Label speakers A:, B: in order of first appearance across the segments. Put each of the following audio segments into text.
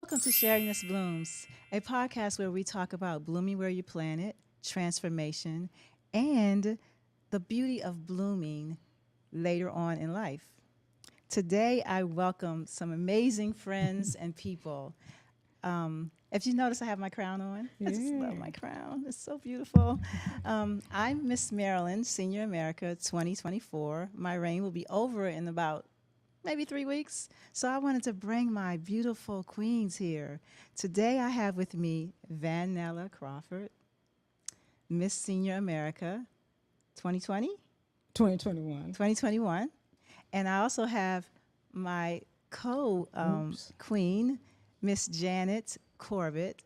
A: Welcome to Sharing This Blooms, a podcast where we talk about blooming where you plant it, transformation, and the beauty of blooming later on in life. Today, I welcome some amazing friends and people. If you notice, I have my crown on. I just love my crown. It's so beautiful. I'm Miss Maryland, Senior America 2024. My reign will be over in about maybe 3 weeks. So I wanted to bring my beautiful queens here. Today I have with me Vanella Crawford, Miss Senior America 2020?
B: 2021.
A: 2021. And I also have my queen, Miss Janet Corbett,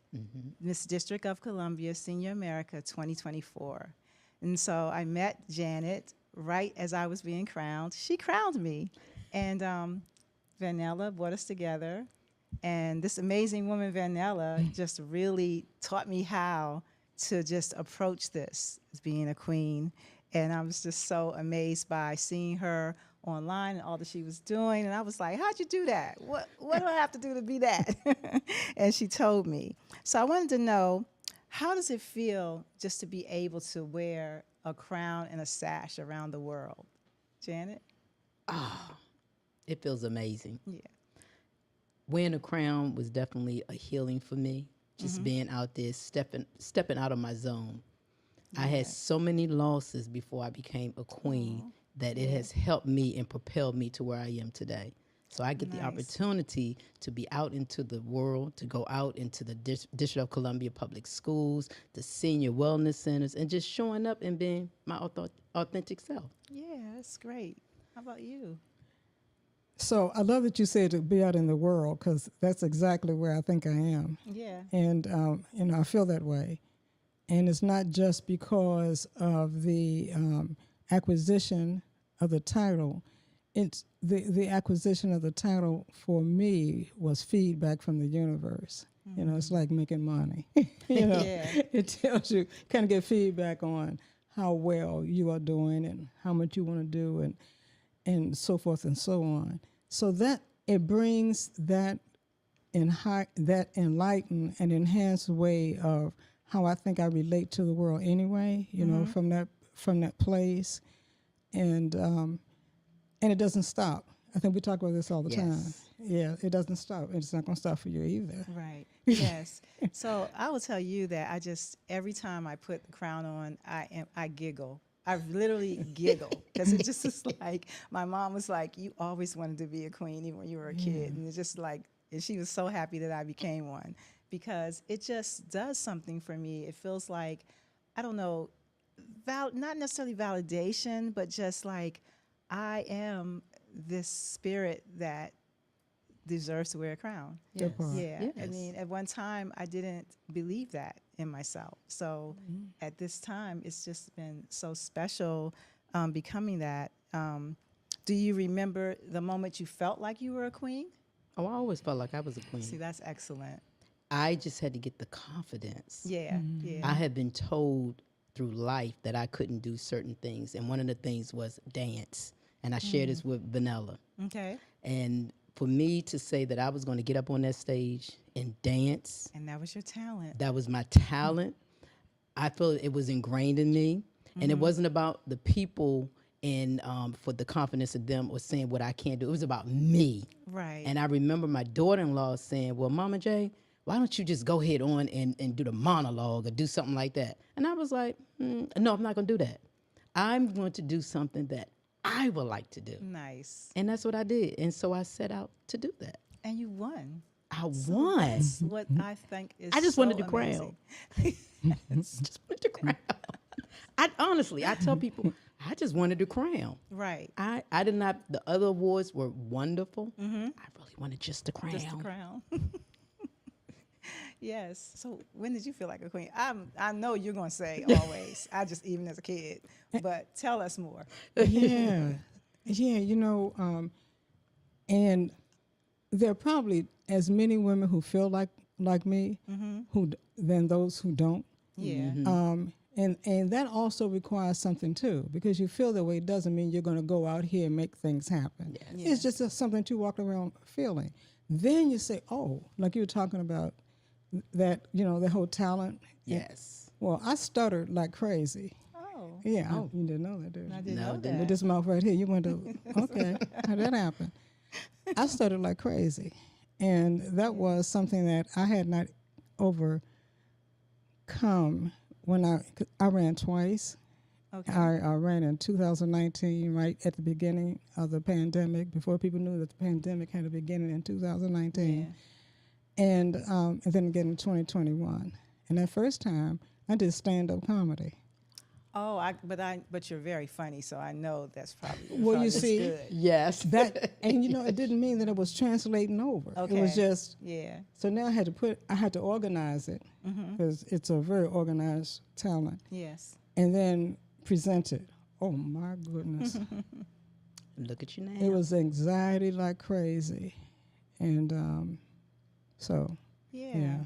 A: Miss District of Columbia Senior America 2024. And so I met Janet right as I was being crowned. She crowned me. And Vanella brought us together. And this amazing woman, Vanella, just really taught me how to just approach this as being a queen. And I was just so amazed by seeing her online and all that she was doing. And I was like, how'd you do that? What do I have to do to be that? And she told me. So I wanted to know, how does it feel just to be able to wear a crown and a sash around the world? Janet?
C: It feels amazing.
A: Yeah.
C: Wearing a crown was definitely a healing for me. Just being out there, stepping out of my zone. I had so many losses before I became a queen that it has helped me and propelled me to where I am today. So I get the opportunity to be out into the world, to go out into the District of Columbia public schools, the senior wellness centers, and just showing up and being my authentic self.
A: Yeah, that's great. How about you?
B: So I love that you said to be out in the world, because that's exactly where I think I am.
A: Yeah.
B: And, I feel that way. And it's not just because of the acquisition of the title. It's the acquisition of the title for me was feedback from the universe. It's like making money. It tells you, kind of get feedback on how well you are doing and how much you want to do and so forth and so on. So that it brings that enlightened and enhanced way of how I think I relate to the world anyway, from that place. And it doesn't stop. I think we talk about this all the time. Yeah, it doesn't stop. It's not going to stop for you either.
A: Right. Yes. So I will tell you that every time I put the crown on, I giggle. I literally giggle because it just is like, my mom was like, you always wanted to be a queen even when you were a kid. And it's just like, and she was so happy that I became one because it just does something for me. It feels like, I don't know, not necessarily validation, but just like I am this spirit that deserves to wear a crown.
C: Yes.
A: Yeah.
C: Yes.
A: I mean, at one time, I didn't believe that in myself. So at this time, it's just been so special becoming that. Do you remember the moment you felt like you were a queen?
C: Oh, I always felt like I was a queen.
A: See, that's excellent.
C: I just had to get the confidence.
A: Yeah, yeah.
C: I had been told through life that I couldn't do certain things. And one of the things was dance. And I shared this with Vanella.
A: Okay.
C: And for me to say that I was going to get up on that stage and dance.
A: And that was your talent.
C: That was my talent. I feel it was ingrained in me. And it wasn't about the people and for the confidence of them or saying what I can't do. It was about me.
A: Right.
C: And I remember my daughter-in-law saying, well, Mama J, why don't you just go ahead on and do the monologue or do something like that? And I was like, no, I'm not going to do that. I'm going to do something that I would like to do.
A: Nice.
C: And that's what I did. And so I set out to do that.
A: And you won.
C: I won.
A: That's what I think is
C: I just
A: so
C: wanted the
A: amazing.
C: crown. Just wanted the crown. I tell people, I just wanted the crown.
A: Right.
C: I did not, the other awards were wonderful. I really wanted just the crown.
A: Just the crown. Yes. So when did you feel like a queen? I know you're going to say always. I just, even as a kid. But tell us more.
B: Yeah. And there are probably as many women who feel like me than those who don't.
A: Yeah.
B: And that also requires something too, because you feel that way doesn't mean you're going to go out here and make things happen.
A: Yes.
B: It's just something to walk around feeling. Then you say, oh, like you were talking about that, the whole talent.
C: Yes.
B: Well, I stuttered like crazy.
A: Oh,
B: Yeah,
C: Oh.
B: you didn't know that, did you?
A: I didn't
C: No,
A: know
C: didn't.
B: With
A: that.
B: this mouth right here, you went to, okay, how'd that happen? I stuttered like crazy. And that was something that I had not overcome when I ran twice.
A: Okay.
B: I ran in 2019, right at the beginning of the pandemic, before people knew that the pandemic had a beginning in 2019.
A: Yeah.
B: And then again in 2021. And that first time, I did stand-up comedy.
A: Oh, but you're very funny, so I know that's probably.
B: Well, you
A: was
B: see,
A: good.
C: Yes.
B: And it didn't mean that it was translating over.
A: Okay.
B: It was just,
A: Yeah.
B: so now I had to organize it, because it's a very organized talent,
A: Yes.
B: and then present it. Oh my goodness.
C: Look at you now.
B: It was anxiety like crazy. And so,
A: Yeah.
B: yeah.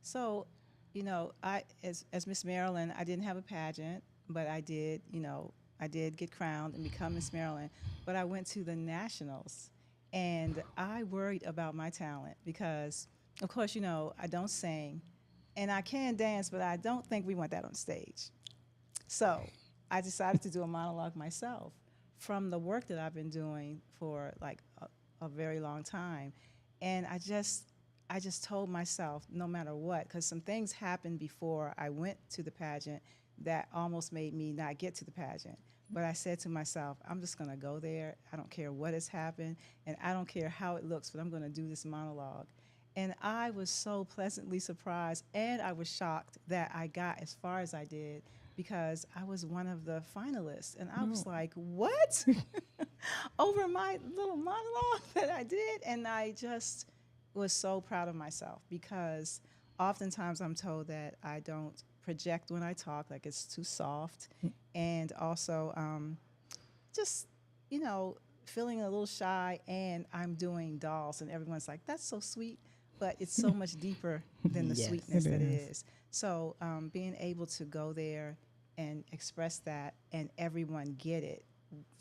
A: So, I as Miss Maryland, I didn't have a pageant, but I did get crowned and become Miss Maryland. But I went to the nationals, and I worried about my talent because, of course, I don't sing, and I can dance, but I don't think we want that on stage. So I decided to do a monologue myself from the work that I've been doing for like a very long time, and I just told myself, no matter what, because some things happened before I went to the pageant that almost made me not get to the pageant. But I said to myself, I'm just going to go there. I don't care what has happened, and I don't care how it looks, but I'm going to do this monologue. And I was so pleasantly surprised, and I was shocked that I got as far as I did because I was one of the finalists. And I was like, what? Over my little monologue that I did? And I just was so proud of myself because oftentimes I'm told that I don't project when I talk, like it's too soft, and also just feeling a little shy, and I'm doing dolls, and everyone's like, that's so sweet, but it's so much deeper than the
C: Yes,
A: sweetness
B: it
A: that it
B: is.
A: is. So being able to go there and express that and everyone get it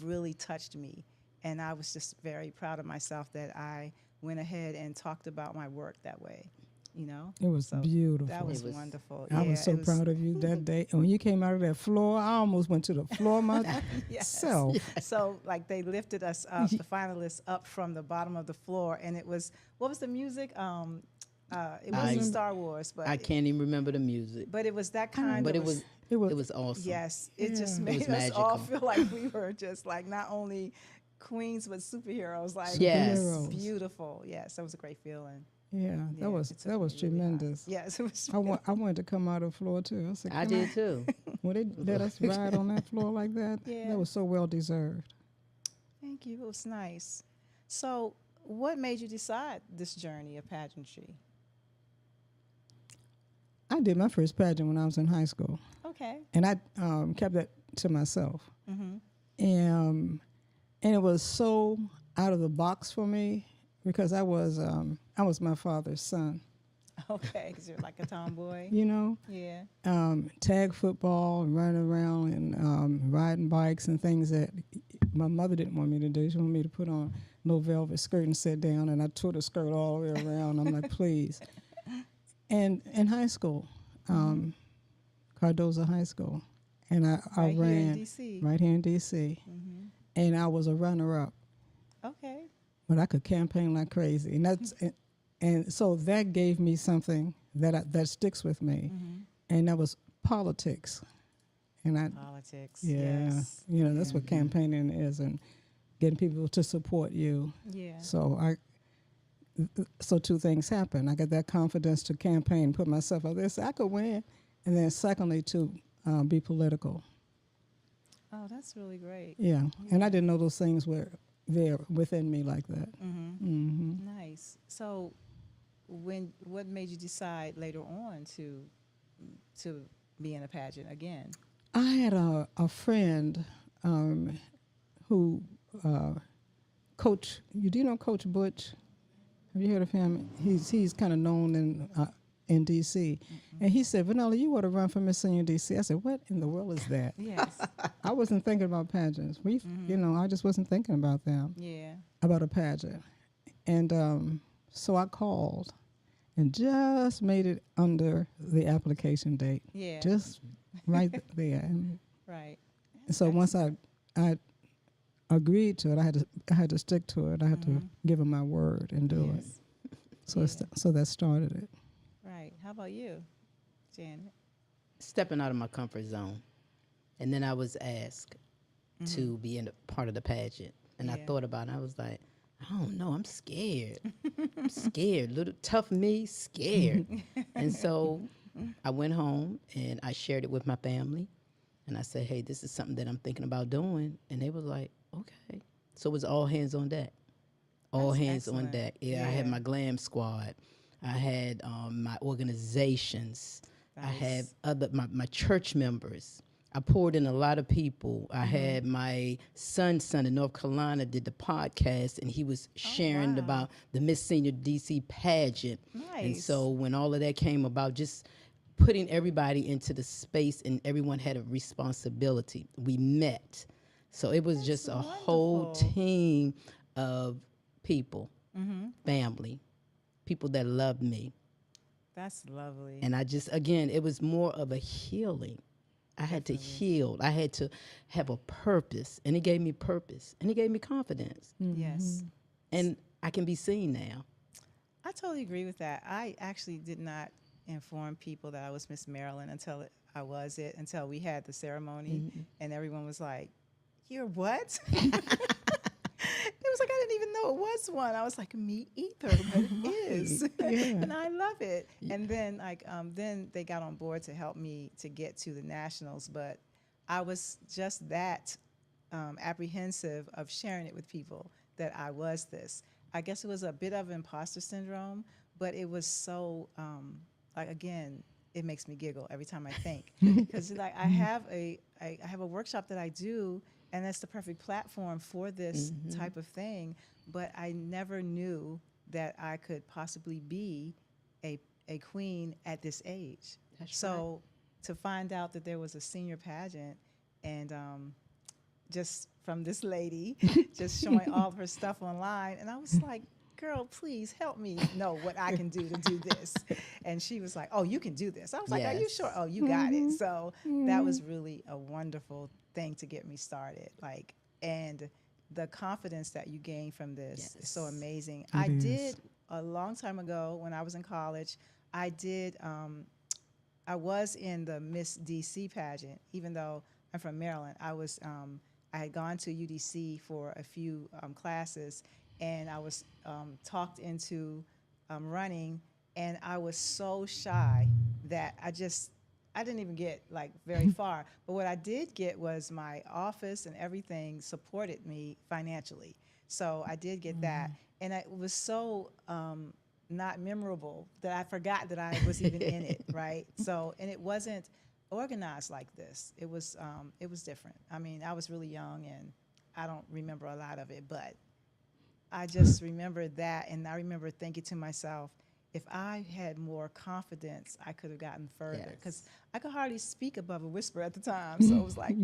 A: really touched me, and I was just very proud of myself that I went ahead and talked about my work that way.
B: It was
A: So
B: beautiful.
A: that was
C: It was-
A: wonderful.
B: I
A: Yeah,
B: was so
A: it
B: proud of you that day. And when you came out of that floor, I almost went to the floor
A: Yes.
B: myself.
A: So like they lifted us up, the finalists up from the bottom of the floor, and it was, what was the music? It wasn't Star Wars, but
C: I can't even remember the music.
A: but it was that kind.
C: But
A: of
C: it was
B: It was,
C: it was awesome.
A: yes. It just
B: Yeah.
C: It
A: made
C: was
A: us all
C: magical.
A: feel like we were just like not only queens but superheroes. Like
C: Yes.
A: it was
B: Superheroes.
A: beautiful. Yes, that was a great feeling.
B: yeah,
A: Yeah,
B: that was
A: it took me really high.
B: tremendous.
A: Yes, it was.
B: I wanted to come out of the floor too. I said,
C: I
B: "Can
C: did too.
B: When they let us ride on that floor like that,
A: Yeah.
B: that was so well deserved.
A: Thank you. It was nice. So, what made you decide this journey of pageantry?
B: I did my first pageant when I was in high school,
A: Okay.
B: and I kept that to myself.
A: Mm-hmm.
B: And it was so out of the box for me because I was my father's son.
A: Okay, because you're like a tomboy.
B: Yeah.
A: Yeah.
B: Tag football and running around and riding bikes and things that my mother didn't want me to do. She wanted me to put on no velvet skirt and sit down, and I tore the skirt all the way around. I'm like, please. And in high school, Cardozo High School, and I
A: Right here in
B: ran
A: DC.
B: right here in D.C.
A: Mm-hmm.
B: And I was a runner-up,
A: Okay.
B: but I could campaign like crazy, and and so that gave me something that sticks with me, and that was politics, and
A: Politics.
B: yeah,
A: Yes.
B: that's what campaigning is, and getting people to support you.
A: Yeah.
B: So two things happened. I got that confidence to campaign, put myself out there, so I could win, and then secondly to be political.
A: Oh, that's really great.
B: Yeah, and I didn't know those things were there within me like that.
A: Nice. So, what made you decide later on to be in a pageant again?
B: I had a friend who Coach. Do you know Coach Butch? Have you heard of him? He's kind of known in D.C. And he said, Vanilla, you want to run for Miss Senior D.C. I said, what in the world is that?
A: Yes.
B: I wasn't thinking about pageants. I just wasn't thinking about them,
A: Yeah.
B: about a pageant. And So I called and just made it under the application date.
A: Yeah.
B: Just right there. And
A: Right.
B: so once I agreed to it, I had to stick to it. I had to give him my word and do it.
A: Yes.
B: So
A: Yeah.
B: so that started it.
A: Right. How about you, Janet?
C: Stepping out of my comfort zone. And then I was asked to be in a part of the pageant. And I
A: Yeah.
C: thought about it. I was like, I don't know. I'm scared. I'm scared. Little tough me, scared. And so I went home and I shared it with my family. And I said, hey, this is something that I'm thinking about doing. And they was like, okay. So it was all hands on deck. All
A: That's
C: hands on
A: excellent.
C: deck. Yeah, I had
A: Yeah.
C: my glam squad. I had my organizations. I had
A: Nice.
C: my church members. I poured in a lot of people. I had my son in North Carolina did the podcast, and he was sharing
A: wow.
C: about the Miss Senior DC pageant. And
A: Nice.
C: so when all of that came about, just putting everybody into the space and everyone had a responsibility. We met. So it was
A: That's
C: just a whole
A: wonderful.
C: team of people, family, people that loved me.
A: That's lovely.
C: And I just, again, it was more of a healing. I had to heal. I had to have a purpose. And it gave me purpose. And it gave me confidence.
A: Yes.
C: And I can be seen now.
A: I totally agree with that. I actually did not inform people that I was Miss Maryland until we had the ceremony, and everyone was like, "You're what?" It was like I didn't even know it was one. I was like, "Me either," but it is, and I love it. And then then they got on board to help me to get to the nationals, but I was just that apprehensive of sharing it with people that I was this. I guess it was a bit of imposter syndrome, but it was so like again, it makes me giggle every time I think because like I have a workshop that I do, and that's the perfect platform for this type of thing. But I never knew that I could possibly be a queen at this age.
C: That's
A: so to find out that there was a senior pageant and just from this lady just showing all of her stuff online, and I was like, girl, please help me know what I can do to do this. And she was like, oh, you can do this. I was like, are you
C: Yes.
A: sure? Oh, you got it. So that was really a wonderful thing to get me started. Like, and the confidence that you gain from this is so
C: Yes.
A: amazing.
B: It is.
A: Did a long time ago when I was in college, I was in the Miss DC pageant, even though I'm from Maryland. I had gone to UDC for a few classes, and I was talked into running, and I was so shy that I didn't even get like very far. But what I did get was my office and everything supported me financially. So I did get that, and it was so not memorable that I forgot that I was even in it, right? So, and it wasn't organized like this. It was different. I mean, I was really young, and I don't remember a lot of it, but I just remember that, and I remember thinking to myself, if I had more confidence, I could have gotten further, because I could hardly speak above a whisper at the time. So it was like,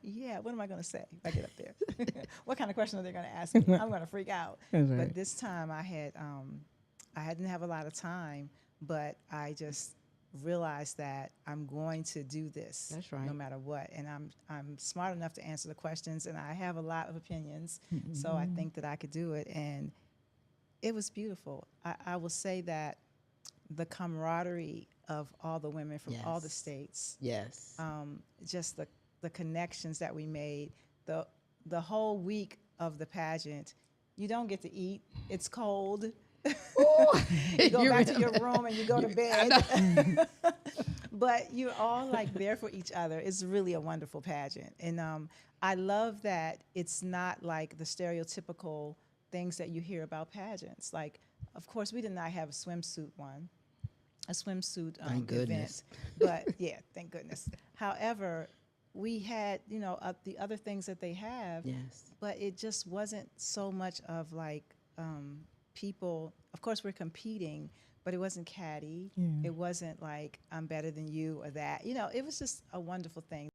A: yeah, what am I going to say if I get up there? What kind of question are they going to ask me? I'm going to freak out.
B: That's right.
A: But this time I didn't have a lot of time, but I just realized that I'm going to do this.
C: That's right.
A: No matter what. And I'm smart enough to answer the questions, and I have a lot of opinions. So I think that I could do it. And it was beautiful. I will say that the camaraderie of all the women from all the
C: Yes.
A: states,
C: Yes.
A: just the connections that we made, the whole week of the pageant, you don't get to eat. It's cold. You go back to your room and you go to bed. But you're all like there for each other. It's really a wonderful pageant. And I love that it's not like the stereotypical things that you hear about pageants. Like, of course, we did not have a swimsuit
C: Thank goodness.
A: event. But yeah, thank goodness. However, we had, the other things that they have,
C: Yes.
A: but it just wasn't so much of like people. Of course, we're competing, but it wasn't catty.
B: Yeah.
A: It wasn't like I'm better than you or that. It was just a wonderful thing.